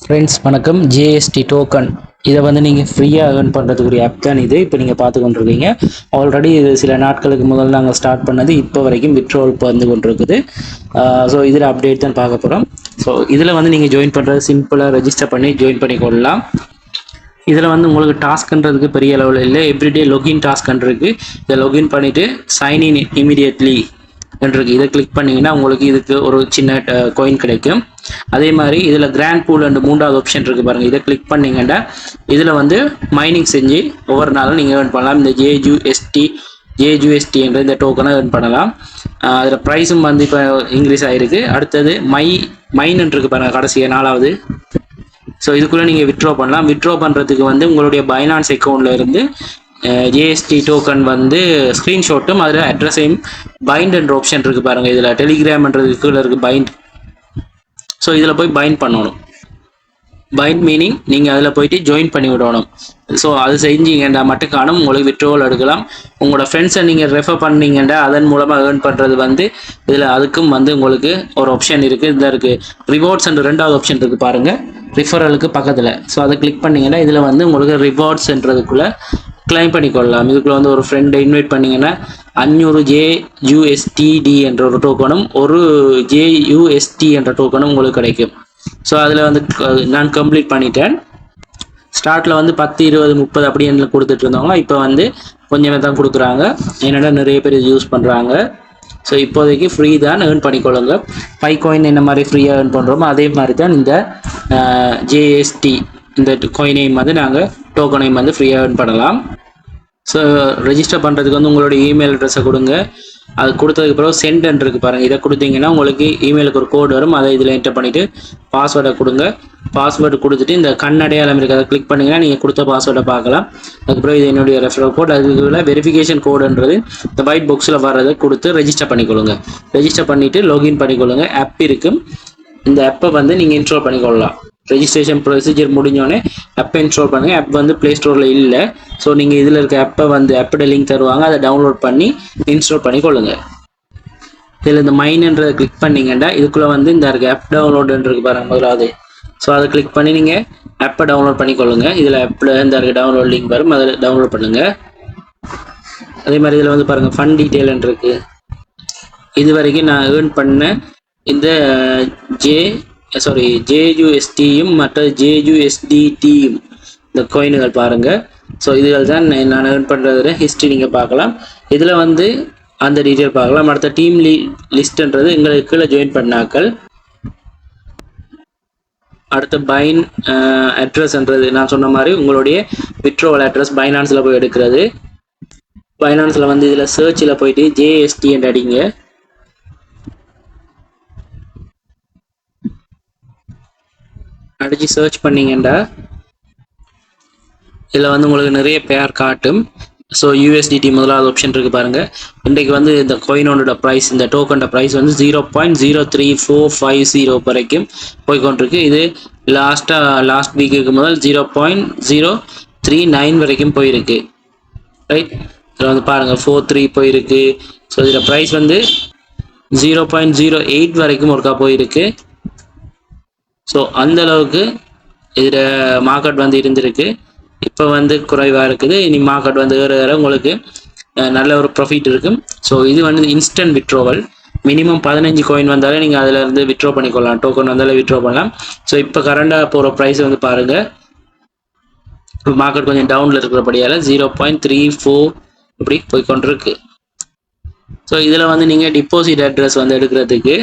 Friends வணக்கம். GST token இதை வந்து நீங்கள் ஃப்ரீயாக ஏர்ன் பண்ணுறதுக்குரிய ஆப் தான் இது. இப்போ நீங்கள் பார்த்து கொண்டிருக்கீங்க. ஆல்ரெடி இது சில நாட்களுக்கு முதல் நாங்கள் ஸ்டார்ட் பண்ணது, இப்போ வரைக்கும் விட்ரோல் வந்து கொண்டிருக்குது. ஸோ இதில் அப்டேட் தான் பார்க்க போகிறோம். ஸோ இதில் வந்து நீங்கள் ஜாயின் பண்ணுறது சிம்பிளாக ரெஜிஸ்டர் பண்ணி ஜாயின் பண்ணிக்கொள்ளலாம். இதில் வந்து உங்களுக்கு டாஸ்க்ன்றதுக்கு பெரிய அளவில் இல்லை, எவ்ரிடே லொகின் டாஸ்க்ன்றிருக்கு. இதை லொகின் பண்ணிவிட்டு சைன் இன் இமீடியட்லி இருக்கு. இதை கிளிக் பண்ணிங்கன்னா உங்களுக்கு இதுக்கு ஒரு சின்ன காயின் கிடைக்கும். அதே மாதிரி இதில் கிராண்ட் பூல் அண்ட் மூன்றாவது ஆப்ஷன் இருக்குது பாருங்கள். இதை கிளிக் பண்ணிங்கன்னா இதில் வந்து மைனிங் செஞ்சு ஒவ்வொரு நாளும் நீங்கள் ஏர்ன் பண்ணலாம். இந்த ஜேஜூஎஸ்டி என்ற இந்த டோக்கனை ஏர்ன் பண்ணலாம். அதில் ப்ரைஸும் வந்து இப்போ இன்க்ரீஸ் ஆகிருக்கு. அடுத்தது மைன் இருக்குது பாருங்கள், கடைசியாக 4வது. ஸோ இதுக்குள்ளே நீங்கள் வித்ட்ரா பண்ணலாம். வித்ட்ரா பண்ணுறதுக்கு வந்து உங்களுடைய பைனான்ஸ் அக்கௌண்ட்டில் இருந்து ஜிஎஸ்டி டோக்கன் வந்து ஸ்க்ரீன்ஷாட்டும் அதில் அட்ரஸையும் பைண்ட் என்ற ஆப்ஷன் இருக்குது பாருங்கள். இதில் டெலிகிராம்ன்றது கீழே இருக்குது பைண்ட். ஸோ இதில் போய் பைண்ட் பண்ணணும். பைண்ட் மீனிங் நீங்கள் அதில் போயிட்டு ஜாயின் பண்ணி விடணும். ஸோ அது செஞ்சீங்கன்னா மட்டும் காணும் உங்களுக்கு விட்ரோல் எடுக்கலாம். உங்களோட ஃப்ரெண்ட்ஸை நீங்கள் ரெஃபர் பண்ணீங்கன்னா அதன் மூலமாக ஏர்ன் பண்ணுறது வந்து இதில் அதுக்கும் வந்து உங்களுக்கு ஒரு ஆப்ஷன் இருக்குது. இதில் இருக்குது ரிவார்ட்ஸ் என்ற 2வது ஆப்ஷன் இருக்குது பாருங்கள், ரிஃபரலுக்கு பக்கத்தில். ஸோ அதை கிளிக் பண்ணிங்கன்னா இதில் வந்து உங்களுக்கு ரிவார்ட்ஸ்ன்றதுக்குள்ளே கிளைம் பண்ணிக்கொள்ளலாம். இதுக்குள்ள வந்து ஒரு ஃப்ரெண்டை இன்வைட் பண்ணிங்கன்னா 500 JUSTD என்ற ஒரு டோக்கனும் ஒரு JUST என்ற டோக்கனும் உங்களுக்கு கிடைக்கும். ஸோ அதில் வந்து நான் கம்ப்ளீட் பண்ணிட்டேன். ஸ்டார்ட்டில் வந்து 10, 20, 30 அப்படின்னு கொடுத்துட்டு இருந்தவங்க இப்போ வந்து கொஞ்சமே தான் கொடுக்குறாங்க. என்னடா நிறைய பேர் யூஸ் பண்ணுறாங்க. ஸோ இப்போதைக்கு ஃப்ரீ தான், ஏர்ன் பண்ணிக்கொள்ளுங்க. 5 காயின் என்ன மாதிரி ஃப்ரீயாக ஏர்ன் பண்ணுறோமோ அதே மாதிரி தான் இந்த JST இந்த காயினையும் வந்து நாங்கள் டோக்கனையும் வந்து ஃப்ரீயாக ஏர்ன் பண்ணலாம். ஸோ ரெஜிஸ்டர் பண்ணுறதுக்கு வந்து உங்களோட இமெயில் அட்ரஸை கொடுங்க. அது கொடுத்ததுக்கு பிறகு சென்ட் இருக்குது பாருங்கள். இதை கொடுத்தீங்கன்னா உங்களுக்கு இமெயிலுக்கு ஒரு கோடு வரும். அதை இதில் என்டர் பண்ணிவிட்டு பாஸ்வேர்டை கொடுங்க. பாஸ்வேர்டு கொடுத்துட்டு இந்த அடையாளம் இருக்குது, அதை கிளிக் பண்ணிங்கன்னா நீங்கள் கொடுத்த பாஸ்வேர்டை பார்க்கலாம். அதுக்கப்புறம் இது என்னுடைய ரெஃபரல் கோட், அதுக்குள்ள வெரிஃபிகேஷன் கோடுன்றது இந்த ஒயிட் பாக்ஸில் வர்றதை கொடுத்து ரெஜிஸ்டர் பண்ணிக்கொள்ளுங்க. ரெஜிஸ்டர் பண்ணிவிட்டு லாகின் பண்ணிக்கொள்ளுங்க. ஆப் இருக்கும், இந்த ஆப்பை வந்து நீங்கள் இன்ஸ்டால் பண்ணிக்கொள்ளலாம். ரெஜிஸ்ட்ரேஷன் ப்ரொசீஜர் முடிஞ்சோடனே ஆப்பை இன்ஸ்டால் பண்ணுங்கள். ஆப் வந்து ப்ளே ஸ்டோரில் இல்லை. ஸோ நீங்கள் இதில் இருக்க ஆப்பை வந்து ஆப்போட லிங்க் தருவாங்க, அதை டவுன்லோட் பண்ணி இன்ஸ்டால் பண்ணிக்கொள்ளுங்க. இதில் இந்த மைன்ன்றதை கிளிக் பண்ணிங்கன்னா இதுக்குள்ளே வந்து இந்த இருக்க ஆப் டவுன்லோடுன்றது பாருங்கள் முதலாவது. ஸோ அதை கிளிக் பண்ணி நீங்கள் ஆப்பை டவுன்லோட் பண்ணிக்கொள்ளுங்க. இதில் ஆப்பில் இந்த இருக்க டவுன்லோட் லிங்க் வரும், அதை டவுன்லோட் பண்ணுங்கள். அதே மாதிரி இதில் வந்து பாருங்கள் ஃபன் டீட்டெயில் இருக்குது. இது வரைக்கும் நான் ஏர்ன் பண்ண இந்த JUSTயும் மற்ற JUSDTயும் இந்த காயின்கள் பாருங்கள். ஸோ இதுகள் தான் நான் ஏர்ன் பண்ணுறதுல ஹிஸ்ட்ரி நீங்கள் பார்க்கலாம். இதில் வந்து அந்த டீட்டெயில் பார்க்கலாம். அடுத்த டீம் லிஸ்ட்ன்றது எங்களுக்கு கீழே ஜாயின் பண்ணாக்கள். அடுத்த பைன் அட்ரஸ்ன்றது நான் சொன்ன மாதிரி உங்களுடைய விட்ரோவல் அட்ரஸ் பைனான்ஸில் போய் எடுக்கிறது. பைனான்ஸில் வந்து இதில் சர்ச்சில் போயிட்டு JST என்று அடிங்க. அடித்து சர்ச் பண்ணிங்கன்னா இதில் வந்து உங்களுக்கு நிறைய பேர் காட்டும். ஸோ USDT முதலாவது ஆப்ஷன் இருக்குது பாருங்கள். இன்றைக்கு வந்து இந்த காயினோட ப்ரைஸ், இந்த டோக்கனோட ப்ரைஸ் வந்து 0.03450 வரைக்கும் போய்கொண்டிருக்கு. இது லாஸ்ட் வீக்குக்கு முதல் 0.039 வரைக்கும் போயிருக்கு. ரைட், இதில் வந்து பாருங்கள் 43 போயிருக்கு. ஸோ இதில் ப்ரைஸ் வந்து 0.08 வரைக்கும் ஒருக்கா போயிருக்கு. ஸோ அந்த அளவுக்கு இதில் மார்க்கெட் வந்து இருந்திருக்கு. இப்போ வந்து குறைவாக இருக்குது. இனி மார்க்கெட் வந்து வேறு உங்களுக்கு நல்ல ஒரு ப்ராஃபிட் இருக்கும். ஸோ இது வந்து இன்ஸ்டன்ட் விட்ரோவல். மினிமம் 15 காயின் வந்தாலே நீங்கள் அதில் இருந்து விட்ரோ பண்ணிக்கொள்ளலாம். டோக்கன் வந்தாலே விட்ரோ பண்ணலாம். ஸோ இப்போ கரண்டாக போகிற ப்ரைஸ் வந்து பாருங்கள், மார்க்கெட் கொஞ்சம் டவுனில் இருக்கிறபடியால் 0.34 இப்படி போய்கொண்டிருக்கு. ஸோ இதில் வந்து நீங்கள் டிபாசிட் அட்ரஸ் வந்து எடுக்கிறதுக்கு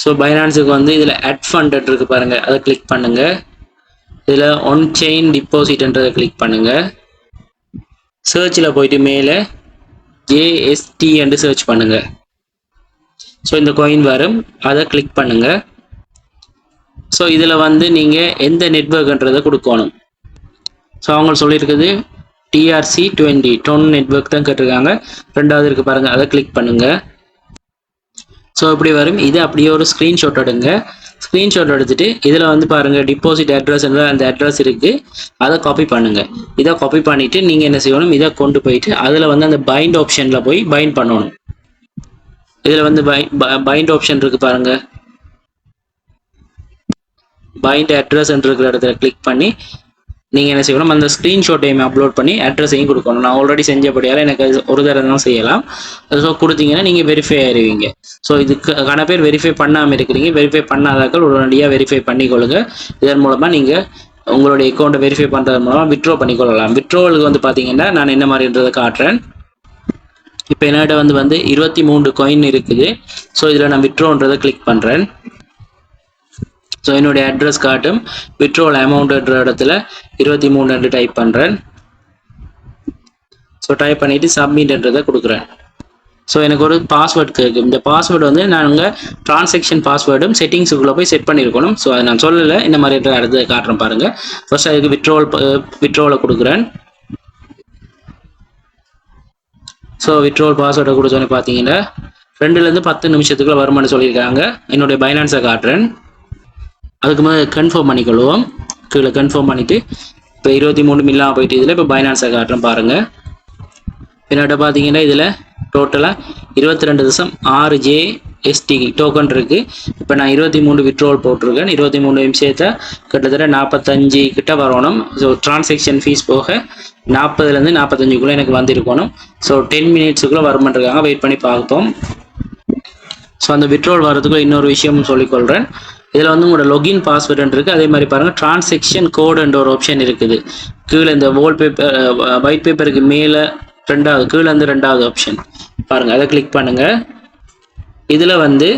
ஸோ பைனான்ஸுக்கு வந்து இதில் அட் ஃபண்ட் இருக்குது பாருங்கள், அதை கிளிக் பண்ணுங்கள். இதில் ஒன் செயின் டிபாசிட்ன்றதை கிளிக் பண்ணுங்கள். சர்ச்சில் போயிட்டு மேலே JST என்று சர்ச் பண்ணுங்கள். ஸோ இந்த காயின் வரும், அதை கிளிக் பண்ணுங்கள். ஸோ இதில் வந்து நீங்கள் எந்த நெட்வொர்க்ன்றதை கொடுக்கணும். ஸோ அவங்க சொல்லியிருக்குது TRC20 நெட்வொர்க் தான் கேட்டிருக்காங்க. 2வது இருக்குது பாருங்கள், அதை கிளிக் பண்ணுங்கள். ஸோ இப்படி வரும். இது அப்படியே ஒரு ஸ்க்ரீன்ஷாட் எடுங்க. ஸ்க்ரீன்ஷாட் எடுத்துகிட்டு இதில் வந்து பாருங்கள் டிபாசிட் அட்ரஸ் அந்த அட்ரஸ் இருக்குது, அதை காப்பி பண்ணுங்கள். இதை காப்பி பண்ணிவிட்டு நீங்கள் என்ன செய்யணும், இதை கொண்டு போயிட்டு அதில் வந்து அந்த பைண்ட் ஆப்ஷனில் போய் பைண்ட் பண்ணணும். இதில் வந்து பைண்ட் ஆப்ஷன் இருக்குது பாருங்கள். பைண்ட் அட்ரஸ் இருக்கிற இடத்துல கிளிக் பண்ணி நீங்கள் என்ன செய்யணும், அந்த ஸ்க்ரீன்ஷாட்டையும் அப்லோட் பண்ணி அட்ரஸையும் கொடுக்கணும். நான் ஆல்ரெடி செஞ்சபடியால் எனக்கு ஒரு தடவை தான் செய்யலாம். ஸோ கொடுத்தீங்கன்னா நீங்கள் வெரிஃபை ஆயிடுவீங்க. ஸோ இதுக்கான பேர் வெரிஃபை பண்ணாமல் இருக்கிறீங்க. வெரிஃபை பண்ணாதாக்கள் உடனடியாக வெரிஃபை பண்ணிக்கொள்ளுங்க. இதன் மூலமாக நீங்கள் உங்களுடைய அக்கௌண்ட்டை வெரிஃபை பண்ணுறது மூலமாக வித்ட்ரா பண்ணிக்கொள்ளலாம். வித்ட்ரோவலுக்கு வந்து பார்த்தீங்கன்னா நான் என்ன மாதிரின்றதை காட்டுறேன். இப்போ என்னோட வந்து 23 காயின் இருக்குது. ஸோ இதில் நான் வித்ட்ரோன்றதை கிளிக் பண்ணுறேன். ஸோ என்னுடைய அட்ரஸ் காட்டும். வித்ட்ரோல் அமௌண்ட்ன்ற இடத்துல 23 டைப் பண்ணுறேன். ஸோ டைப் பண்ணிவிட்டு சப்மிட்ன்றதை கொடுக்குறேன். ஸோ எனக்கு ஒரு பாஸ்வேர்ட் கேட்கும். இந்த பாஸ்வேர்டு வந்து நாங்கள் ட்ரான்சாக்ஷன் பாஸ்வேர்டும் செட்டிங்ஸுக்குள்ளே போய் செட் பண்ணியிருக்கணும். ஸோ அதை நான் சொல்லலை, இந்த மாதிரி இடத்துல காட்டுறேன் பாருங்கள். ஃபர்ஸ்ட் அதுக்கு வித்ட்ரோலை கொடுக்குறேன். ஸோ வித்ட்ரோல் பாஸ்வேர்டை கொடுத்தோன்னே பார்த்தீங்கன்னா 2லேருந்து 10 நிமிஷத்துக்குள்ள வருமானு சொல்லியிருக்காங்க. என்னுடைய பைனான்ஸை காட்டுறேன். அதுக்கு மேலே கன்ஃபார்ம் பண்ணிக்கொள்வோம். கீழே கன்ஃபார்ம் பண்ணிவிட்டு இப்போ 23 மில்லாம் போயிட்டு இதில் இப்போ பைனான்ஸை காட்டுறேன் பாருங்கள். என்னோட பார்த்தீங்கன்னா இதில் டோட்டலாக 22.6 JST டோக்கன் இருக்குது. இப்போ நான் 23 வித்ட்ரோல் போட்டிருக்கேன். 23 நிமிஷத்தை கிட்டத்தட்ட 45 கிட்ட வரணும். ஸோ டிரான்சாக்ஷன் ஃபீஸ் போக 40லேருந்து 45க்குள்ளே எனக்கு வந்திருக்கணும். ஸோ 10 மினிட்ஸுக்குள்ளே வருமானருக்காங்க. வெயிட் பண்ணி பார்ப்போம். ஸோ அந்த வித்ட்ரோல் வரதுக்குள்ள இன்னொரு விஷயம் சொல்லிக்கொள்கிறேன். இதில் வந்து உங்களோட லொகின் பாஸ்வேர்டு இருக்குது. அதே மாதிரி பாருங்கள் டிரான்சாக்ஷன் கோடுன்ற ஒரு ஆப்ஷன் இருக்குது. கீழே இந்த ஒயிட் பேப்பருக்கு மேலே கீழே வந்து 2வது ஆப்ஷன் பாருங்கள். அதை கிளிக் பண்ணுங்கள். இதில் வந்து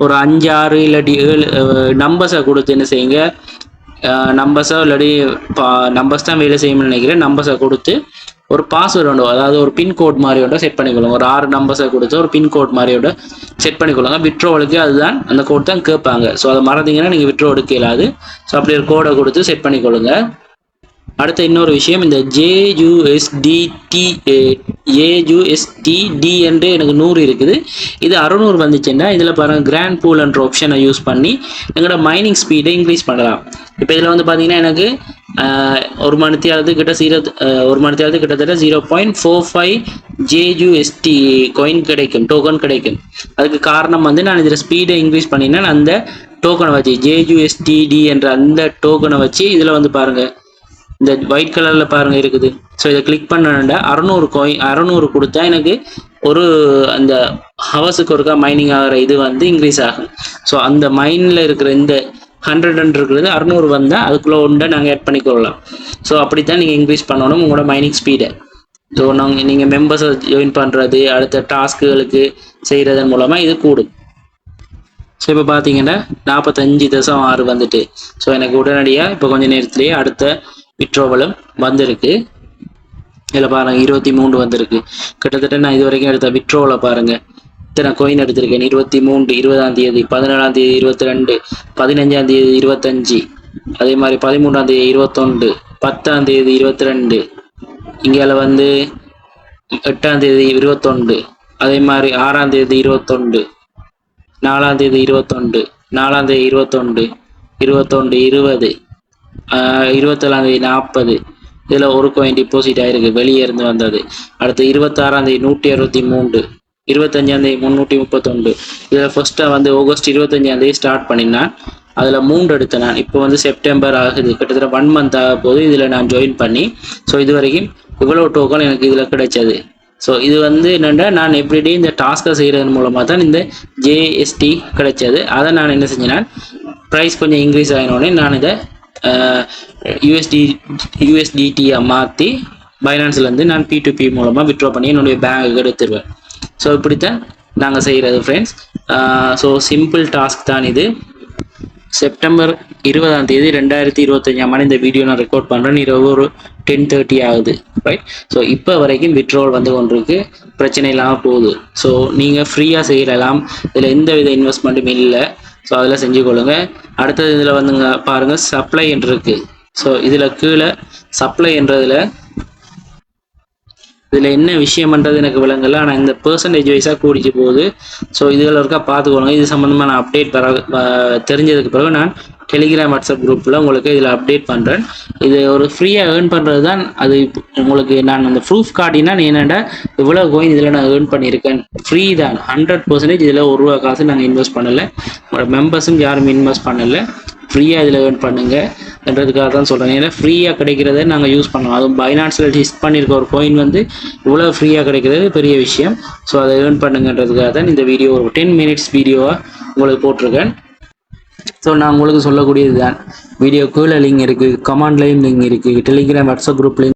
ஒரு 5, 6 இல்லாட்டி 7 நம்பர்ஸை கொடுத்து என்ன செய்யுங்க, நம்பர்ஸாக இல்லாட்டி நம்பர்ஸ் தான் வேலை செய்யணும்னு நினைக்கிறேன். நம்பர்ஸை கொடுத்து ஒரு பாஸ்வேர்டு உண்டோ, அதாவது ஒரு பின்கோட் மாதிரியோட செட் பண்ணிக்கொள்ளுங்க. ஒரு 6 நம்பர்ஸை கொடுத்து ஒரு பின்கோட் மாதிரியோட செட் பண்ணிக்கொள்ளுங்க. வித்ட்ரோவலுக்கு அதுதான் அந்த கோட் தான் கேட்பாங்க. ஸோ அதை மறந்தீங்கன்னா நீங்கள் வித்ட்ரோ எடுக்க இயலாது. ஸோ அப்படி ஒரு கோடை கொடுத்து செட் பண்ணிக்கொள்ளுங்க. அடுத்த இன்னொரு விஷயம், இந்த AUSTD என்று எனக்கு 100 இருக்குது. இது 600 வந்துச்சுன்னா இதில் பாருங்கள் கிராண்ட் பூல்ன்ற ஆப்ஷனை யூஸ் பண்ணி எங்களோட மைனிங் ஸ்பீடை இன்க்ரீஸ் பண்ணலாம். இப்போ இதில் வந்து பார்த்தீங்கன்னா எனக்கு ஒரு மணித்தியாவது கிட்டத்தட்ட 0.45 JUST காயின் கிடைக்கும், டோக்கன் கிடைக்கும். அதுக்கு காரணம் வந்து நான் இதில் ஸ்பீடை இன்க்ரீஸ் பண்ணினா அந்த டோக்கனை வச்சு JUSTD என்ற அந்த டோக்கனை வச்சு இதில் வந்து பாருங்கள் இந்த ஒயிட் கலரில் பாருங்கள் இருக்குது. ஸோ இதை கிளிக் பண்ணா 600 கொடுத்தா எனக்கு ஒரு அந்த ஹவர்ஸுக்கு ஒருக்கா மைனிங் ஆகிற இது வந்து இன்க்ரீஸ் ஆகும். ஸோ அந்த மைனில் இருக்கிற இந்த 100 இருக்கிறது 600 வந்தால் அதுக்குள்ளே ஒன்றை நாங்கள் ஆட் பண்ணிக்கொள்ளலாம். ஸோ அப்படித்தான் நீங்கள் இன்க்ரீஸ் பண்ணணும் உங்களோட மைனிங் ஸ்பீடை. ஸோ நீங்கள் மெம்பர்ஸை ஜாயின் பண்ணுறது, அடுத்த டாஸ்க்குகளுக்கு செய்கிறதன் மூலமாக இது கூடும். ஸோ இப்போ பார்த்தீங்கன்னா 45.6 வந்துட்டு. ஸோ எனக்கு உடனடியாக இப்போ கொஞ்சம் நேரத்துலேயே அடுத்த வித்ட்ரோவலும் வந்திருக்கு. இதில் பாருங்கள் 23 வந்திருக்கு. கிட்டத்தட்ட நான் இது வரைக்கும் எடுத்த வித்ட்ரோவில் பாருங்கள் இத்தனை கோயின் எடுத்திருக்கேன். 23, 20ஆம் தேதி, 17ஆம் தேதி 22, 15ஆம் தேதி 25, அதே மாதிரி 13ஆம் தேதி 21, 10ஆம் தேதி 22, இங்கே வந்து 8ஆம் தேதி 21, அதே மாதிரி 6ஆம் தேதி 21, 4ஆம் தேதி 21, 4ஆம் தேதி 21, 21, 20, 27ஆம் தேதி 40. இதில் ஒரு கோயின் டிபாசிட் ஆகிருக்கு, வெளியே இருந்து வந்தது. அடுத்து 26ஆம் தேதி 163, 25ஆம் தேதி 331. இதில் ஃபர்ஸ்ட்டாக வந்து ஆகஸ்ட் 25ஆம் தேதி ஸ்டார்ட் பண்ணினான். அதில் 3 எடுத்தேன் நான். இப்போ வந்து செப்டம்பர் ஆகுது, கிட்டத்தட்ட 1 மந்த் ஆக போது இதில் நான் ஜாயின் பண்ணி. ஸோ இது வரைக்கும் இவ்வளோ டோக்கன் எனக்கு இதில் கிடைச்சது. ஸோ இது வந்து என்னென்னா நான் எவ்ரிடே இந்த டாஸ்க்கை செய்கிறதன் மூலமாக தான் இந்த JST கிடைச்சது. அதை நான் என்ன செஞ்சேன்னா ப்ரைஸ் கொஞ்சம் இன்க்ரீஸ் ஆகினோடனே நான் இதை USDT-யை மாற்றி பைனான்ஸ்லேருந்து நான் P2P மூலமாக வித்ட்ரா பண்ணி என்னுடைய பேங்க்குக்கு எடுத்துருவேன். ஸோ இப்படித்தான் நாங்கள் செய்கிறது ஃப்ரெண்ட்ஸ். ஸோ சிம்பிள் டாஸ்க் தான் இது. செப்டம்பர் 20ஆம் தேதி 2025 இந்த வீடியோ நான் ரெக்கார்ட் பண்ணுறேன். இரவு ஒரு 10:30 ஆகுது, ரைட்? ஸோ இப்போ வரைக்கும் வித்ட்ரோல் வந்து கொண்டிருக்கு, பிரச்சனை இல்லாமல் போகுது. ஸோ நீங்கள் ஃப்ரீயாக செய்யலாம், இதில் எந்த வித இன்வெஸ்ட்மெண்ட்டும் இல்லை. ஸோ அதில் செஞ்சுக்கொள்ளுங்க. அடுத்தது இதில் வந்துங்க பாருங்கள் சப்ளை என்று இருக்குது. ஸோ இதில் கீழே சப்ளை என்றதில் இதில் என்ன விஷயம்ன்றது எனக்கு விளங்கலை, ஆனால் இந்த பெர்சன்டேஜ் வைஸாக கூடிச்சு போகுது. ஸோ இதில் இருக்கா பார்த்துக்கோங்க. இது சம்மந்தமாக நான் அப்டேட் தெரிஞ்சதுக்கு பிறகு நான் டெலிகிராம் வாட்ஸ்அப் குரூப்பில் உங்களுக்கு இதில் அப்டேட் பண்ணுறேன். இது ஒரு ஃப்ரீயாக ஏர்ன் பண்ணுறது தான். அது உங்களுக்கு நான் அந்த ப்ரூஃப் காட்டினா என்னென்னா இவ்வளோ கோயின் இதில் நான் ஏர்ன் பண்ணியிருக்கேன். ஃப்ரீ தான், 100% இதில் ₹1 காசு நாங்கள் இன்வெஸ்ட் பண்ணலை. மெம்பர்ஸும் யாரும் இன்வெஸ்ட் பண்ணலை. ஃப்ரீயாக இதில் ஏர்ன் பண்ணுங்கன்றதுக்காக தான் சொல்கிறேன். ஏன்னா ஃப்ரீயாக கிடைக்கிறத நாங்கள் யூஸ் பண்ணோம். அதுவும் பைனான்ஸில் லிஸ்ட் பண்ணியிருக்க ஒரு காயின் வந்து இவ்வளோ ஃப்ரீயாக கிடைக்கிறது பெரிய விஷயம். ஸோ அதை ஏர்ன் பண்ணுங்கன்றதுக்காக தான் இந்த வீடியோ ஒரு 10 மினிட்ஸ் வீடியோவாக உங்களுக்கு போட்டிருக்கேன். ஸோ நான் உங்களுக்கு சொல்லக்கூடியது தான். வீடியோ கீழே லிங்க் இருக்குது, கமெண்ட்லேயும் லிங்க் இருக்குது, டெலிகிராம் வாட்ஸ்அப் குரூப் லிங்க்